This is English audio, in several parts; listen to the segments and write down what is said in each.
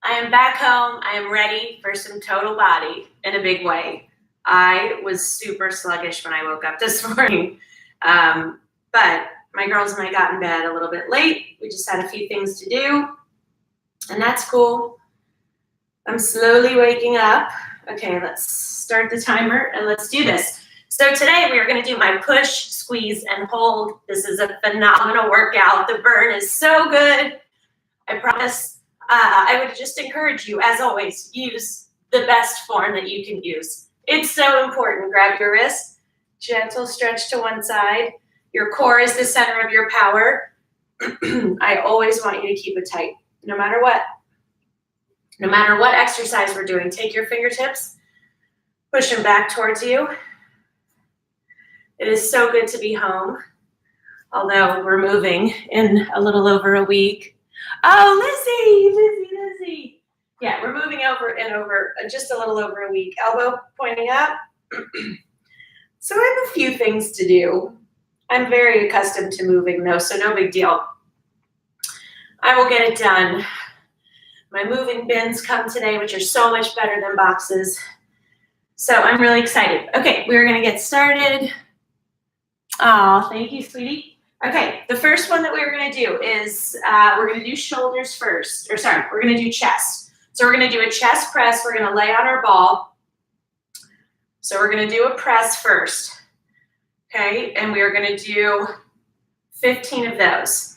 I am back home. I am ready for some total body in a big way. I was super sluggish when I woke up this morning, but my girls and I got in bed a little bit late. We just had a few things to do, and that's cool. I'm slowly waking up. Okay, let's start the timer and let's do this. So today we are going to do my push, squeeze, and hold. This is a phenomenal workout. The burn is so good. I promise. I would just encourage you, as always, use the best form that you can use. It's so important. Grab your wrist, gentle stretch to one side. Your core is the center of your power. I always want you to keep it tight, no matter what. No matter what exercise we're doing, take your fingertips, push them back towards you. It is so good to be home, although we're moving in a little over a week. Oh, Lizzie. Yeah, we're moving over just a little over a week. Elbow pointing up. So I have a few things to do. I'm very accustomed to moving though, so no big deal. I will get it done. My moving bins come today, which are so much better than boxes. So I'm really excited. Okay, we're gonna get started. Oh, thank you, sweetie. Okay, the first one that we're gonna do is, we're gonna do shoulders first, we're gonna do chest. So we're gonna do a chest press, we're gonna lay on our ball. So we're gonna do a press first, okay? And we are gonna do 15 of those.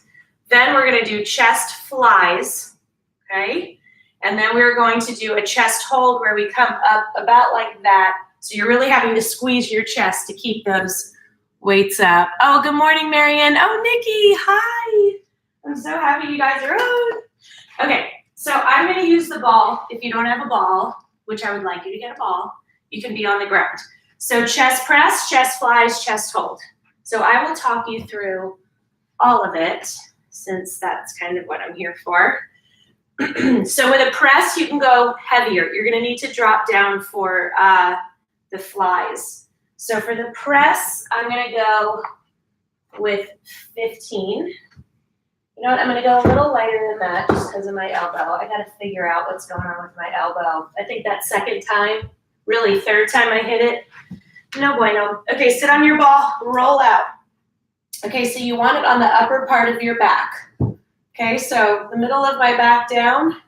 Then we're gonna do chest flies, okay? And then we're going to do a chest hold where we come up about like that. So you're really having to squeeze your chest to keep those weights up. Oh, good morning, Marianne. Oh, Nikki, hi. I'm so happy you guys are on. Okay, so I'm gonna use the ball. If you don't have a ball, which I would like you to get a ball, you can be on the ground. So chest press, chest flies, chest hold. So I will talk you through all of it since that's kind of what I'm here for. So with a press, you can go heavier. You're gonna need to drop down for the flies. So for the press, I'm gonna go with 15. You know what, I'm gonna go a little lighter than that just because of my elbow. I gotta figure out what's going on with my elbow. I think that second time, really third time I hit it, no bueno. Okay, sit on your ball, roll out. Okay, so you want it on the upper part of your back. Okay, so the middle of my back down,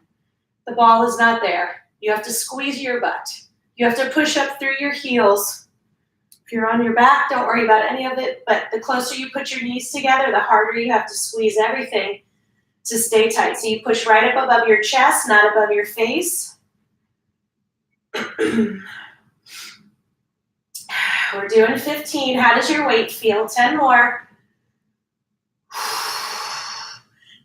the ball is not there. You have to squeeze your butt. You have to push up through your heels. If you're on your back, don't worry about any of it, but the closer you put your knees together, the harder you have to squeeze everything to stay tight. So you push right up above your chest, not above your face. We're doing 15. How does your weight feel? 10 more.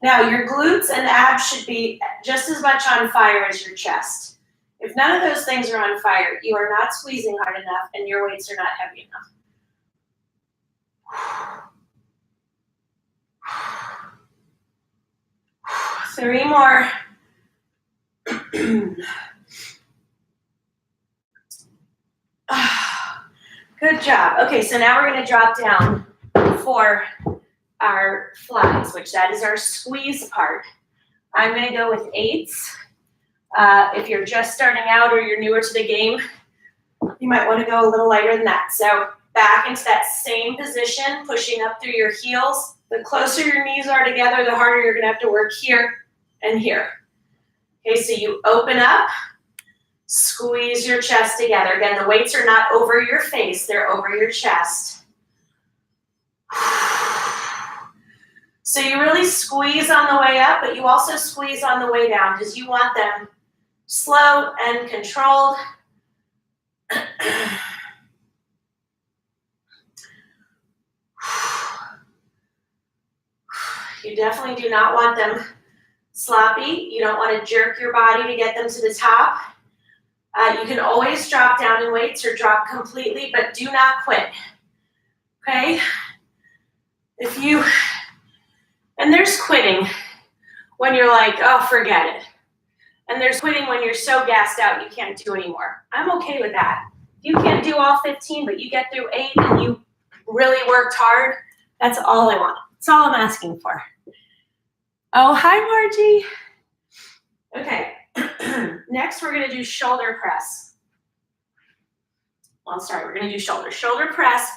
Now, your glutes and abs should be just as much on fire as your chest. If none of those things are on fire, you are not squeezing hard enough and your weights are not heavy enough. 3 more. Good job. Okay, so now we're going to drop down for our flies, which that is our squeeze part. I'm going to go with 8s. If you're just starting out or you're newer to the game, you might want to go a little lighter than that. So back into that same position, pushing up through your heels. The closer your knees are together, the harder you're going to have to work here and here. Okay, so you open up, squeeze your chest together. Again, the weights are not over your face, they're over your chest. So you really squeeze on the way up, but you also squeeze on the way down because you want them slow and controlled. You definitely do not want them sloppy. You don't want to jerk your body to get them to the top. You can always drop down in weights or drop completely, but do not quit. Okay? And there's quitting when you're like, oh, forget it. And there's quitting when you're so gassed out you can't do anymore. I'm okay with that. If you can't do all 15, but you get through 8 and you really worked hard, that's all I want. That's all I'm asking for. Oh, hi, Margie. Okay. Next, we're gonna do shoulder press. Well, sorry, we're gonna do shoulder press,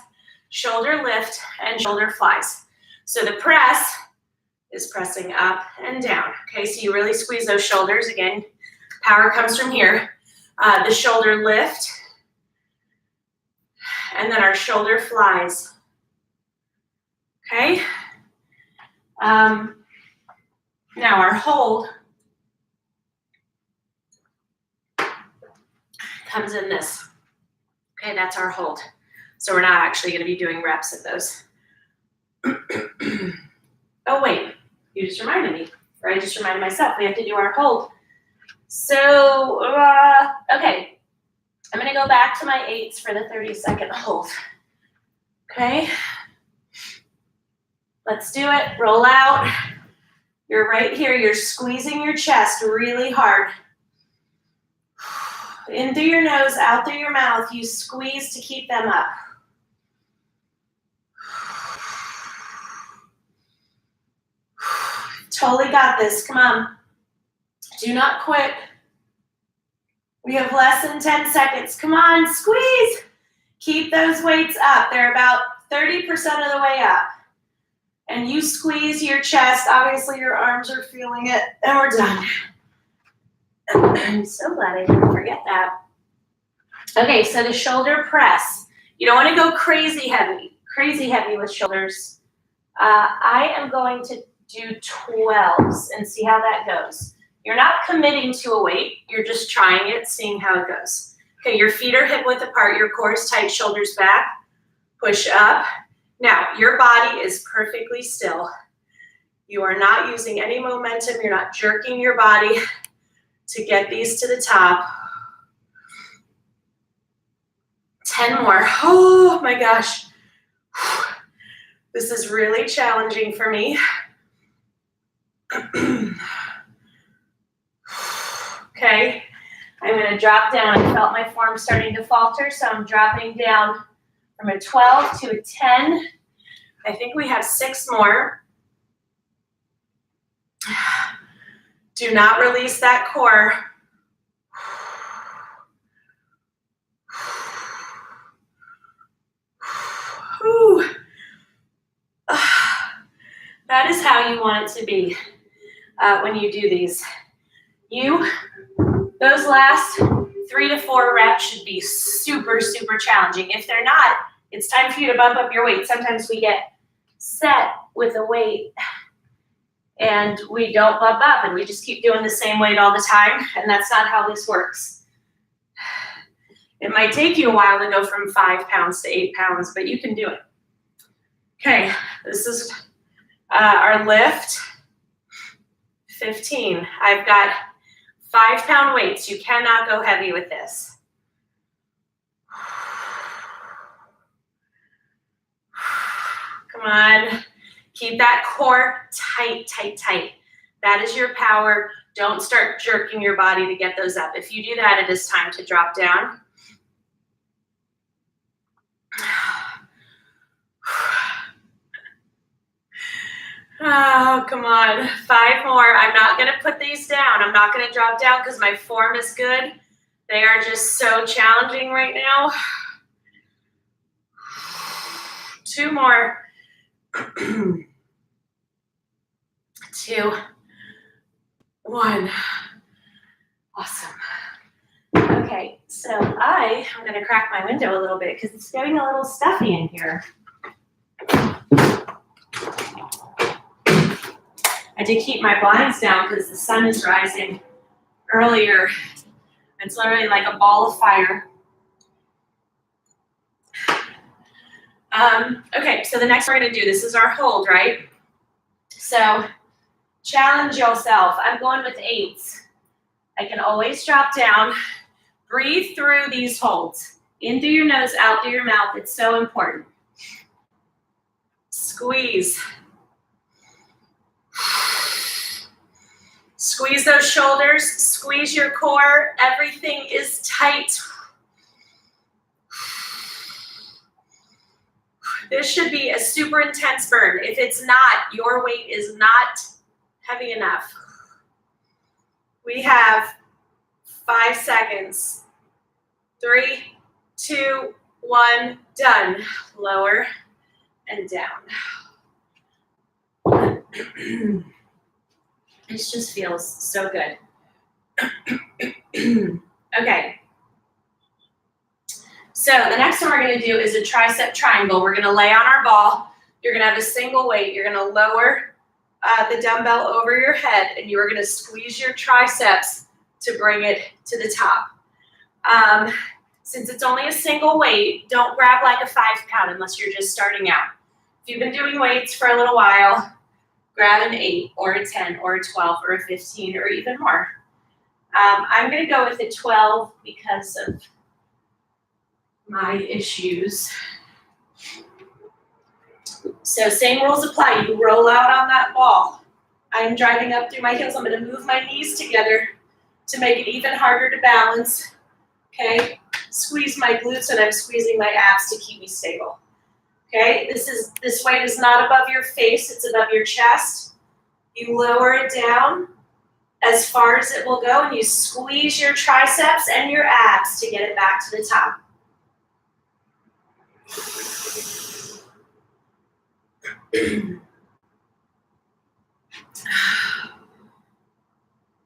shoulder lift, and shoulder flies. So the press is pressing up and down. Okay, so you really squeeze those shoulders. Again, power comes from here. The shoulder lift, and then our shoulder flies. Okay. Now our hold comes in this. Okay, that's our hold. So we're not actually going to be doing reps of those. Oh wait, you just reminded me, or I just reminded myself, we have to do our hold. So, okay, I'm going to go back to my 8s for the 30-second hold. Okay, let's do it. Roll out. You're right here. You're squeezing your chest really hard. In through your nose, out through your mouth. You squeeze to keep them up. Totally got this. Come on. Do not quit. We have less than 10 seconds. Come on, squeeze. Keep those weights up. They're about 30% of the way up. And you squeeze your chest. Obviously, your arms are feeling it. And we're done. I'm so glad I didn't forget that. Okay, so the shoulder press. You don't want to go crazy heavy with shoulders. I am going to do 12s and see how that goes. You're not committing to a weight. You're just trying it, seeing how it goes. Okay, your feet are hip width apart. Your core is tight, shoulders back. Push up. Now, your body is perfectly still. You are not using any momentum. You're not jerking your body to get these to the top. 10 more. Oh my gosh. This is really challenging for me. Okay, I'm going to drop down. I felt my form starting to falter, so I'm dropping down from a 12 to a 10. I think we have 6 more. Do not release that core. Whew. That is how you want it to be when you do these. Those last 3 to 4 reps should be super, super challenging. If they're not, it's time for you to bump up your weight. Sometimes we get set with a weight and we don't bump up and we just keep doing the same weight all the time, and that's not how this works. It might take you a while to go from 5 pounds to 8 pounds, but you can do it. Okay, this is our lift. 15. I've got 5-pound weights. You cannot go heavy with this. Come on. Keep that core tight, tight, tight. That is your power. Don't start jerking your body to get those up. If you do that, it is time to drop down. Oh, come on. 5 more. I'm not going to put these down. I'm not going to drop down because my form is good. They are just so challenging right now. 2 more. 2, 1. Awesome. Okay, so I'm going to crack my window a little bit because it's getting a little stuffy in here. I did keep my blinds down because the sun is rising earlier. It's literally like a ball of fire. Okay, so the next we're going to do, this is our hold, right? So challenge yourself. I'm going with 8s. I can always drop down. Breathe through these holds. In through your nose, out through your mouth. It's so important. Squeeze. Squeeze those shoulders. Squeeze your core. Everything is tight. This should be a super intense burn. If it's not, your weight is not heavy enough. We have 5 seconds. 3, 2, 1, done. Lower and down. It just feels so good. Okay. So the next one we're going to do is a tricep triangle. We're going to lay on our ball. You're going to have a single weight. You're going to lower the dumbbell over your head, and you are going to squeeze your triceps to bring it to the top. Since it's only a single weight, don't grab like a 5-pound unless you're just starting out. If you've been doing weights for a little while, grab an 8 or a 10 or a 12 or a 15 or even more. I'm going to go with a 12 because of my issues. So same rules apply. You roll out on that ball. I'm driving up through my heels. I'm going to move my knees together to make it even harder to balance. Okay, squeeze my glutes and I'm squeezing my abs to keep me stable. Okay, this weight is not above your face, it's above your chest. You lower it down as far as it will go and you squeeze your triceps and your abs to get it back to the top.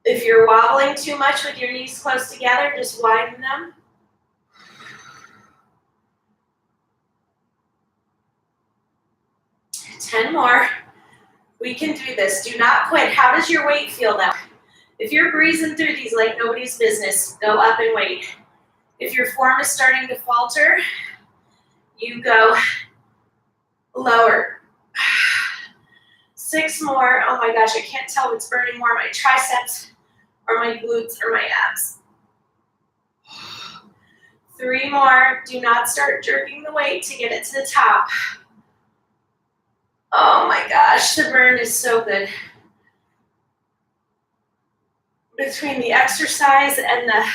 If you're wobbling too much with your knees close together, just widen them. Ten more. We can do this. Do not quit. How does your weight feel now? If you're breezing through these like nobody's business, go up and wait. If your form is starting to falter, you go lower. 6 more. Oh my gosh, I can't tell what's burning more, my triceps or my glutes or my abs. 3 more. Do not start jerking the weight to get it to the top. Oh my gosh, the burn is so good. Between the exercise and the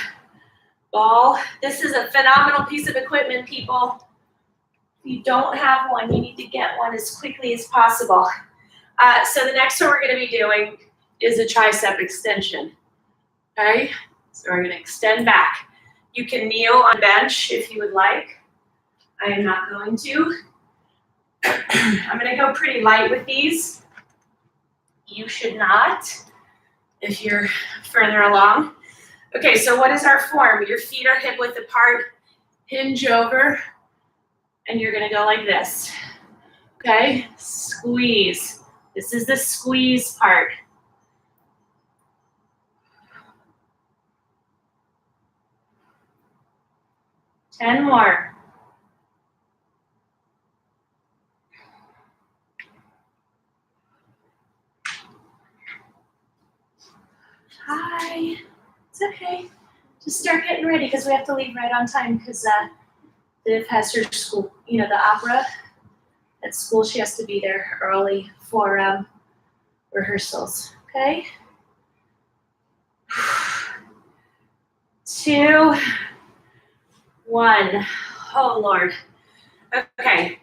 ball, this is a phenomenal piece of equipment, people. If you don't have one, you need to get one as quickly as possible. So the next one we're going to be doing is a tricep extension. Okay, so we're going to extend back. You can kneel on a bench if you would like. I am not going to. I'm going to go pretty light with these. You should not if you're further along. Okay, so what is our form? Your feet are hip width apart, hinge over, and you're going to go like this. Okay, squeeze. This is the squeeze part. Ten more. Hi. It's okay. Just start getting ready because we have to leave right on time because Viv has her school, the opera at school. She has to be there early for rehearsals. Okay. 2, 1. Oh, Lord. Okay.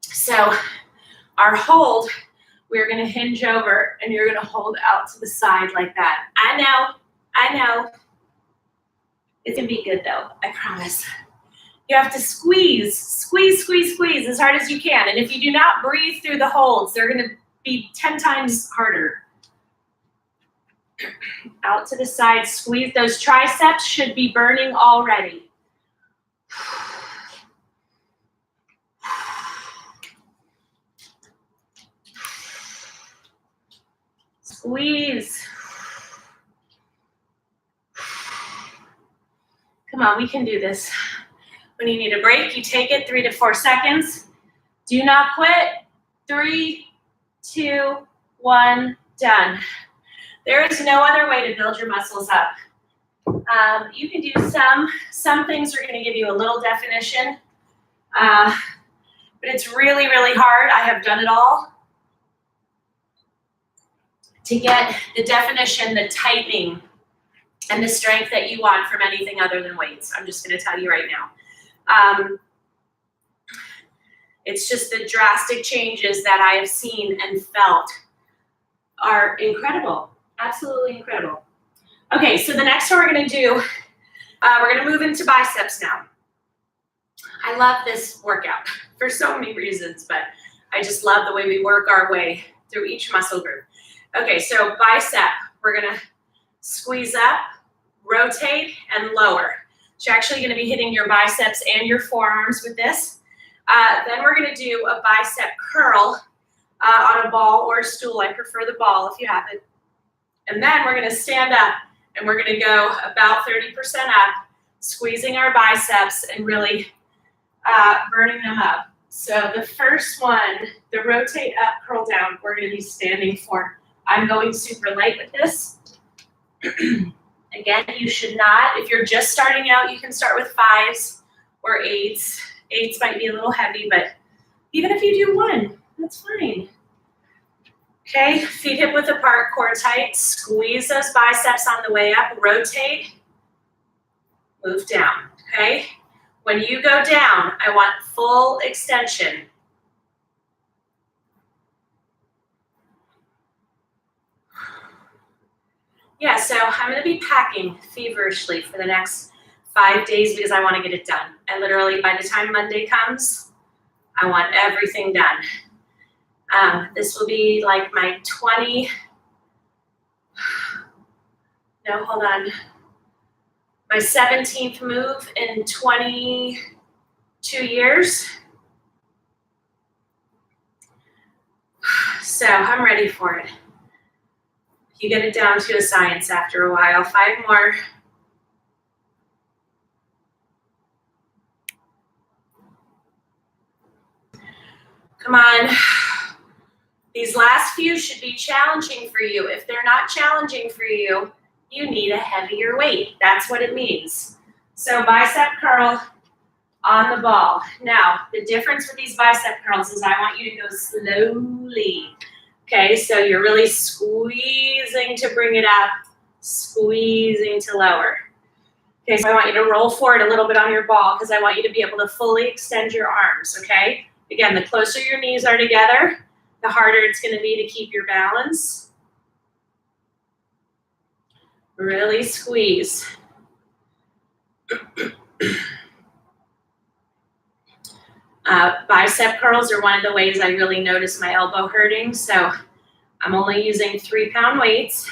So our hold, we're going to hinge over and you're going to hold out to the side like that. I know. It's going to be good though. I promise. You have to squeeze as hard as you can. And if you do not breathe through the holds, they're going to be 10 times harder. Out to the side, squeeze. Those triceps should be burning already. Squeeze. Come on, we can do this. When you need a break, you take it 3 to 4 seconds. Do not quit. 3, 2, 1, done. There is no other way to build your muscles up. You can do some things are going to give you a little definition, but it's really, really hard. I have done it all to get the definition, the tightening, and the strength that you want from anything other than weights. I'm just going to tell you right now. It's just the drastic changes that I have seen and felt are incredible. Absolutely incredible. Okay, so the next one we're gonna do, we're gonna move into biceps now. I love this workout for so many reasons, but I just love the way we work our way through each muscle group. Okay, so bicep, we're gonna squeeze up, rotate, and lower. So you're actually gonna be hitting your biceps and your forearms with this. Then we're gonna do a bicep curl on a ball or a stool. I prefer the ball if you have it. And then we're gonna stand up and we're gonna go about 30% up, squeezing our biceps and really burning them up. So the first one, the rotate up, curl down, we're gonna be standing for. I'm going super light with this. Again, you should not, if you're just starting out, you can start with 5s or 8s. 8s might be a little heavy, but even if you do 1, that's fine. Okay, feet hip width apart, core tight, squeeze those biceps on the way up, rotate, move down, okay? When you go down, I want full extension. Yeah, so I'm gonna be packing feverishly for the next 5 days because I wanna get it done. I literally, by the time Monday comes, I want everything done. This will be like my my 17th move in 22 years. So I'm ready for it. You get it down to a science after a while. 5 more. Come on. These last few should be challenging for you. If they're not challenging for you, you need a heavier weight. That's what it means. So bicep curl on the ball. Now, the difference with these bicep curls is I want you to go slowly. Okay, so you're really squeezing to bring it up, squeezing to lower. Okay, so I want you to roll forward a little bit on your ball because I want you to be able to fully extend your arms, okay? Again, the closer your knees are together, the harder it's gonna be to keep your balance. Really squeeze. Bicep curls are one of the ways I really notice my elbow hurting, so I'm only using 3-pound weights.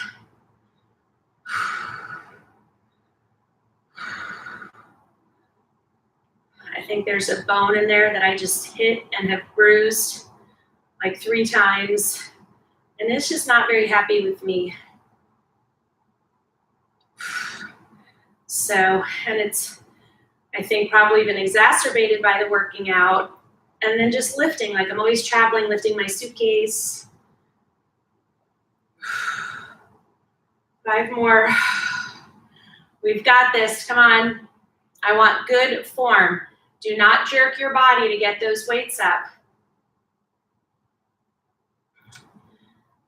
I think there's a bone in there that I just hit and have bruised like 3 times, and it's just not very happy with me. So, and it's, I think, probably been exacerbated by the working out and then just lifting, like I'm always traveling, lifting my suitcase. 5 more. We've got this, come on. I want good form. Do not jerk your body to get those weights up.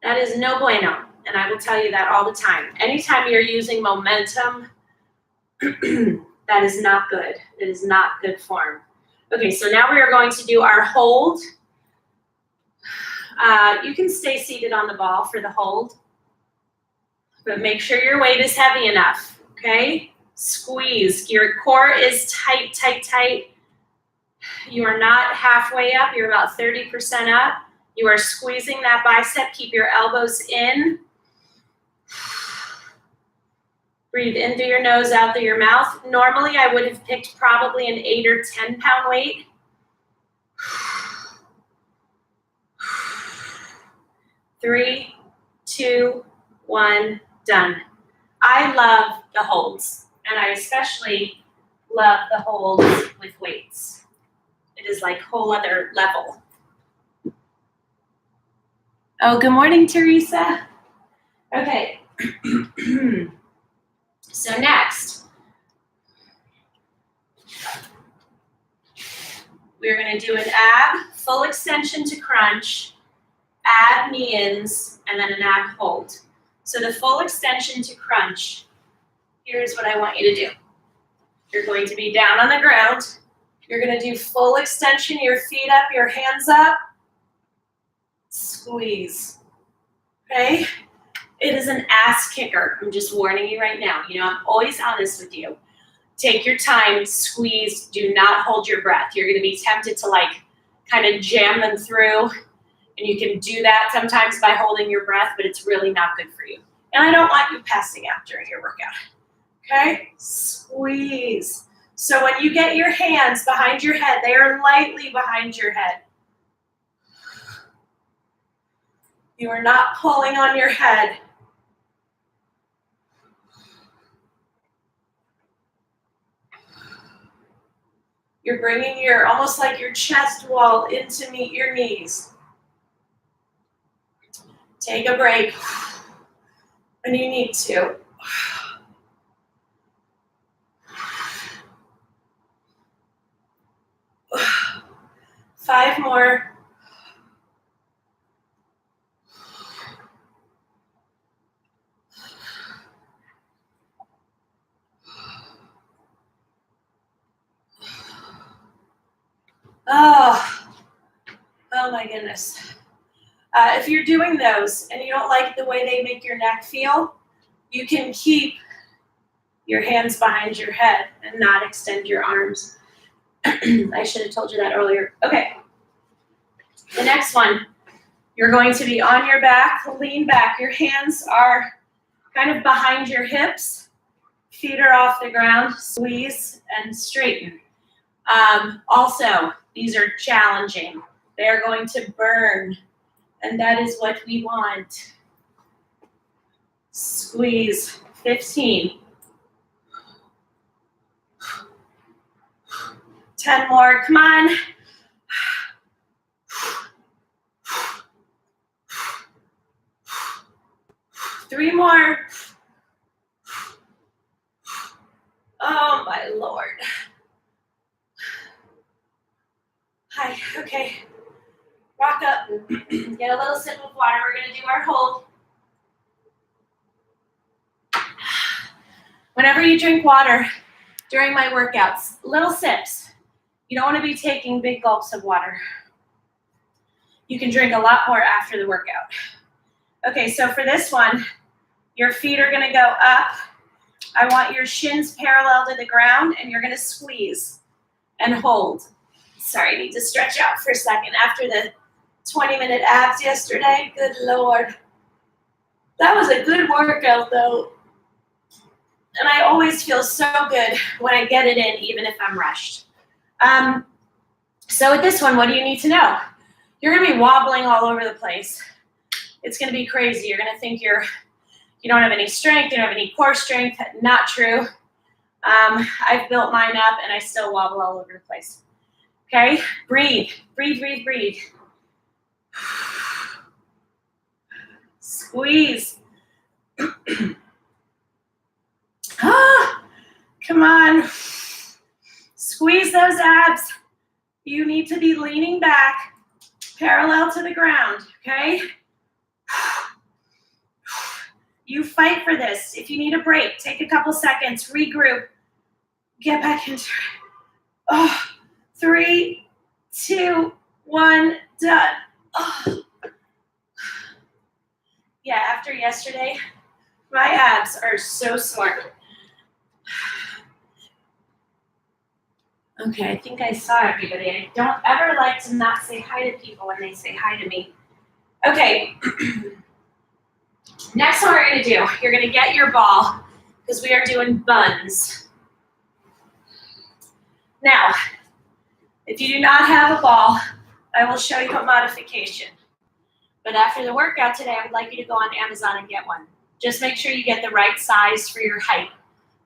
That is no bueno, and I will tell you that all the time. Anytime you're using momentum, that is not good. It is not good form. Okay, so now we are going to do our hold. You can stay seated on the ball for the hold, but make sure your weight is heavy enough, okay? Squeeze. Your core is tight, tight, tight. You are not halfway up. You're about 30% up. You are squeezing that bicep. Keep your elbows in. Breathe in through your nose, out through your mouth. Normally, I would have picked probably an 8 or 10-pound weight. 3, 2, 1, done. I love the holds, and I especially love the holds with weights. It is like a whole other level. Oh, good morning, Teresa. Okay. So next, we're going to do an ab, full extension to crunch, ab knee-ins, and then an ab hold. So the full extension to crunch, here's what I want you to do. You're going to be down on the ground. You're going to do full extension, your feet up, your hands up, squeeze, okay? It is an ass kicker. I'm just warning you right now. You know, I'm always honest with you. Take your time, squeeze, do not hold your breath. You're going to be tempted to like kind of jam them through. And you can do that sometimes by holding your breath, but it's really not good for you. And I don't want you passing out during your workout. Okay? Squeeze. So when you get your hands behind your head, they are lightly behind your head. You are not pulling on your head. You're bringing your, almost like your chest wall in to meet your knees. Take a break when you need to. 5 more. Oh my goodness. If you're doing those and you don't like the way they make your neck feel, you can keep your hands behind your head and not extend your arms. I should have told you that earlier. Okay. The next one, you're going to be on your back, lean back. Your hands are kind of behind your hips. Feet are off the ground. Squeeze and straighten. Also, these are challenging. They're going to burn, and that is what we want. Squeeze. 15. 10 more. Come on. 3 more. Oh my Lord. Hi, okay. Rock up. Get a little sip of water. We're gonna do our hold. Whenever you drink water during my workouts, little sips. You don't want to be taking big gulps of water. You can drink a lot more after the workout. Okay, so for this one, your feet are gonna go up. I want your shins parallel to the ground, and you're gonna squeeze and hold. Sorry, I need to stretch out for a second after the 20-minute abs yesterday. Good Lord. That was a good workout though. And I always feel so good when I get it in, even if I'm rushed. So with this one, what do you need to know? You're gonna be wobbling all over the place. It's gonna be crazy. You're gonna think you don't have any strength, you don't have any core strength. Not true. I've built mine up and I still wobble all over the place. Okay, breathe, breathe, breathe, breathe. Squeeze. Come on. Squeeze those abs. You need to be leaning back, parallel to the ground, okay? You fight for this. If you need a break, take a couple seconds, regroup, get back into it. 3, 2, 1, done. Yeah, after yesterday, my abs are so sore. Okay, I think I saw everybody. I don't ever like to not say hi to people when they say hi to me. Okay. Next one we're going to do, you're going to get your ball because we are doing buns. Now, if you do not have a ball, I will show you a modification. But after the workout today, I would like you to go on Amazon and get one. Just make sure you get the right size for your height.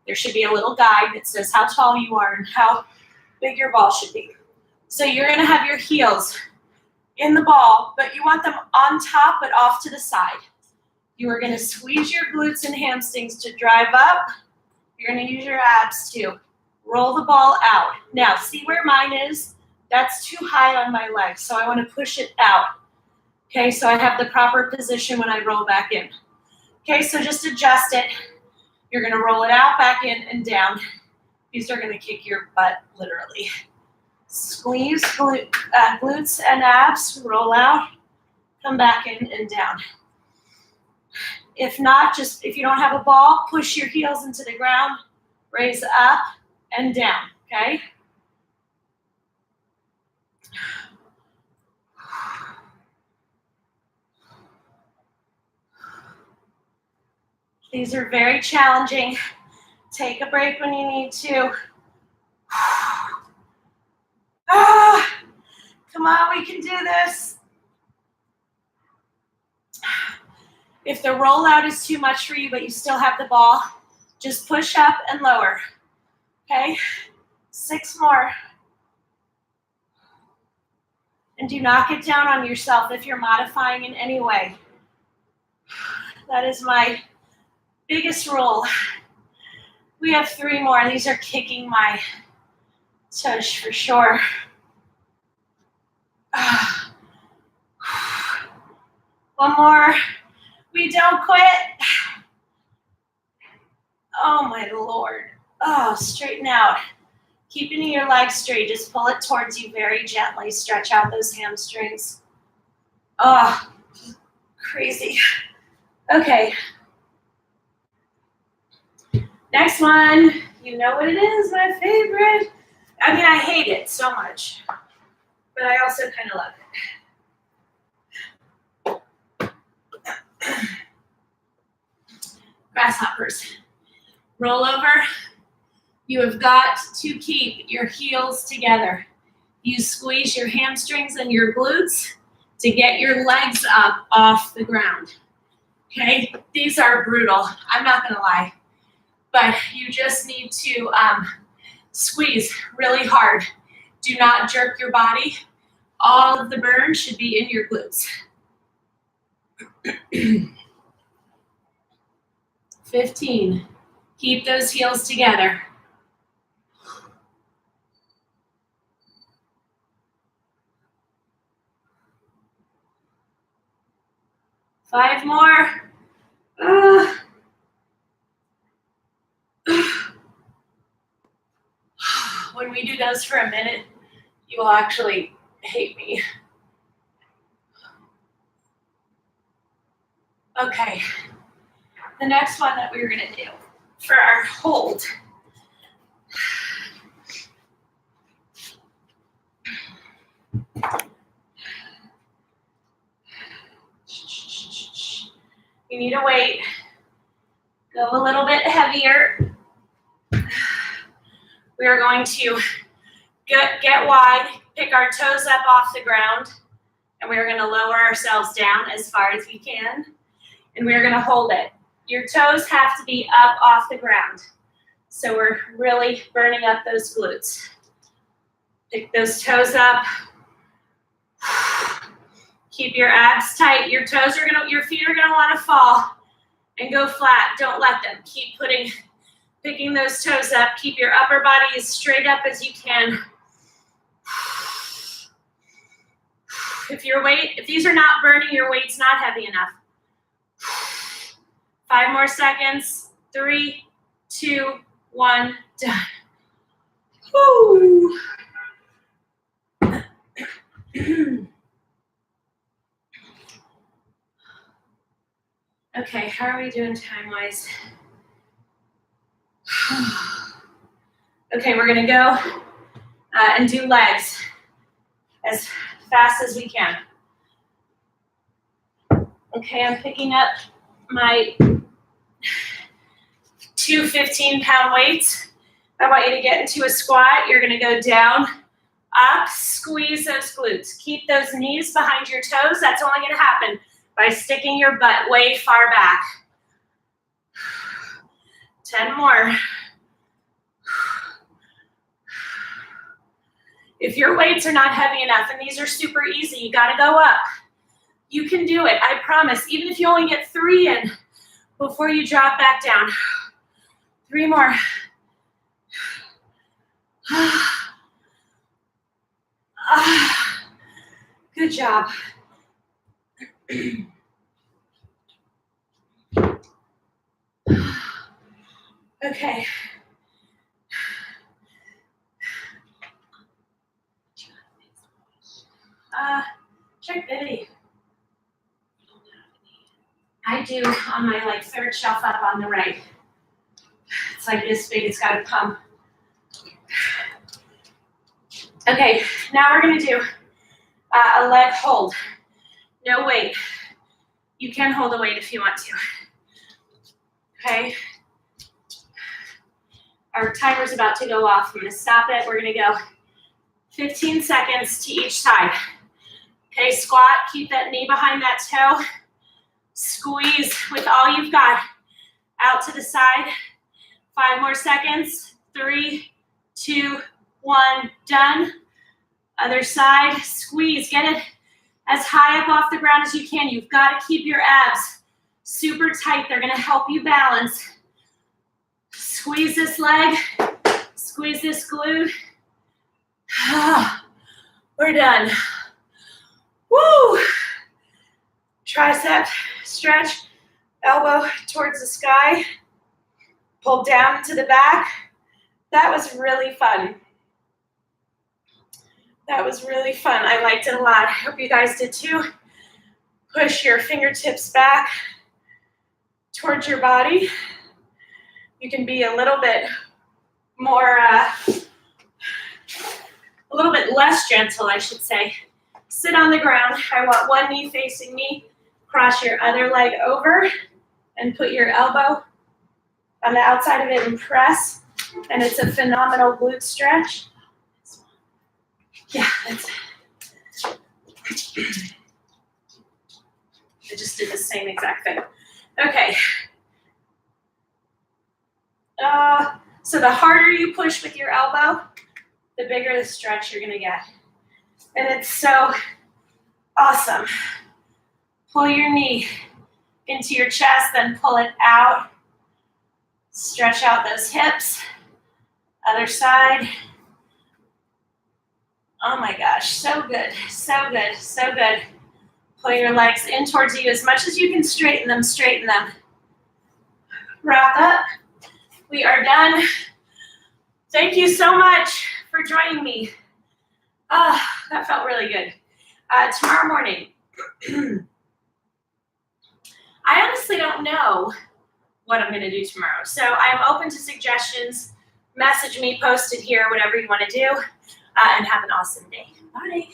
There should be a little guide that says how tall you are and how big your ball should be. So you're going to have your heels in the ball, but you want them on top but off to the side. You are going to squeeze your glutes and hamstrings to drive up. You're going to use your abs to roll the ball out. Now, see where mine is? That's too high on my legs, so I want to push it out. Okay, so I have the proper position when I roll back in. Okay, so just adjust it. You're going to roll it out, back in, and down. These are going to kick your butt, literally. Squeeze glutes and abs, roll out, come back in and down. If not, just if you don't have a ball, push your heels into the ground, raise up and down, okay? These are very challenging. Take a break when you need to. Ah, come on, we can do this. If the rollout is too much for you, but you still have the ball, just push up and lower, okay? 6 more. And do not get down on yourself if you're modifying in any way. That is my biggest rule. We have 3 more. These are kicking my tush for sure. One more. We don't quit. Oh my Lord. Oh, straighten out. Keeping your legs straight, just pull it towards you very gently. Stretch out those hamstrings. Oh, crazy. Okay. Next one. You know what it is, my favorite. I mean, I hate it so much, but I also kind of love it. Grasshoppers. Roll over. You have got to keep your heels together. You squeeze your hamstrings and your glutes to get your legs up off the ground. Okay, these are brutal. I'm not gonna lie, but you just need to squeeze really hard. Do not jerk your body. All of the burn should be in your glutes. 15. Keep those heels together. 5 more. When we do those for a minute, you will actually hate me. Okay, the next one that we're gonna do for our hold. You need a weight. Go a little bit heavier. We are going to get wide, pick our toes up off the ground, and we are going to lower ourselves down as far as we can, and we are going to hold it. Your toes have to be up off the ground, so we're really burning up those glutes. Pick those toes up. Keep your abs tight. Your feet are gonna want to fall and go flat. Don't let them. Keep picking those toes up. Keep your upper body as straight up as you can. If these are not burning, your weight's not heavy enough. 5 more seconds. 3, 2, 1, done. Woo. Okay, how are we doing time-wise? Okay, we're gonna go and do legs as fast as we can. Okay, I'm picking up my 2 15-pound weights. I want you to get into a squat. You're gonna go down, up, squeeze those glutes. Keep those knees behind your toes. That's only gonna happen by sticking your butt way far back. 10 more. If your weights are not heavy enough, and these are super easy, you gotta go up. You can do it, I promise. Even if you only get 3 in before you drop back down. 3 more. Good job. Okay. Check Biddy. I do on my like third shelf up on the right. It's like this big, it's got a pump. Okay, now we're gonna do a leg hold. No weight. You can hold a weight if you want to. Okay. Our timer's about to go off. I'm gonna stop it. We're gonna go 15 seconds to each side. Okay, squat, keep that knee behind that toe. Squeeze with all you've got. Out to the side. 5 more seconds. 3, 2, 1, done. Other side, squeeze, get it as high up off the ground as you can. You've got to keep your abs super tight. They're gonna help you balance. Squeeze this leg, squeeze this glute. We're done. Woo! Tricep stretch, elbow towards the sky. Pull down to the back. That was really fun. That was really fun. I liked it a lot. I hope you guys did too. Push your fingertips back towards your body. You can be a little bit more, a little bit less gentle, I should say. Sit on the ground. I want one knee facing me. Cross your other leg over and put your elbow on the outside of it and press. And it's a phenomenal glute stretch. Yeah, that's it. I just did the same exact thing. Okay. So the harder you push with your elbow, the bigger the stretch you're gonna get. And it's so awesome. Pull your knee into your chest, then pull it out. Stretch out those hips. Other side. Oh my gosh, so good, so good, so good. Pull your legs in towards you as much as you can, straighten them, straighten them. Wrap up. We are done. Thank you so much for joining me. That felt really good. Tomorrow morning, I honestly don't know what I'm gonna do tomorrow. So I'm open to suggestions. Message me, post it here, whatever you wanna do. And have an awesome day. Bye.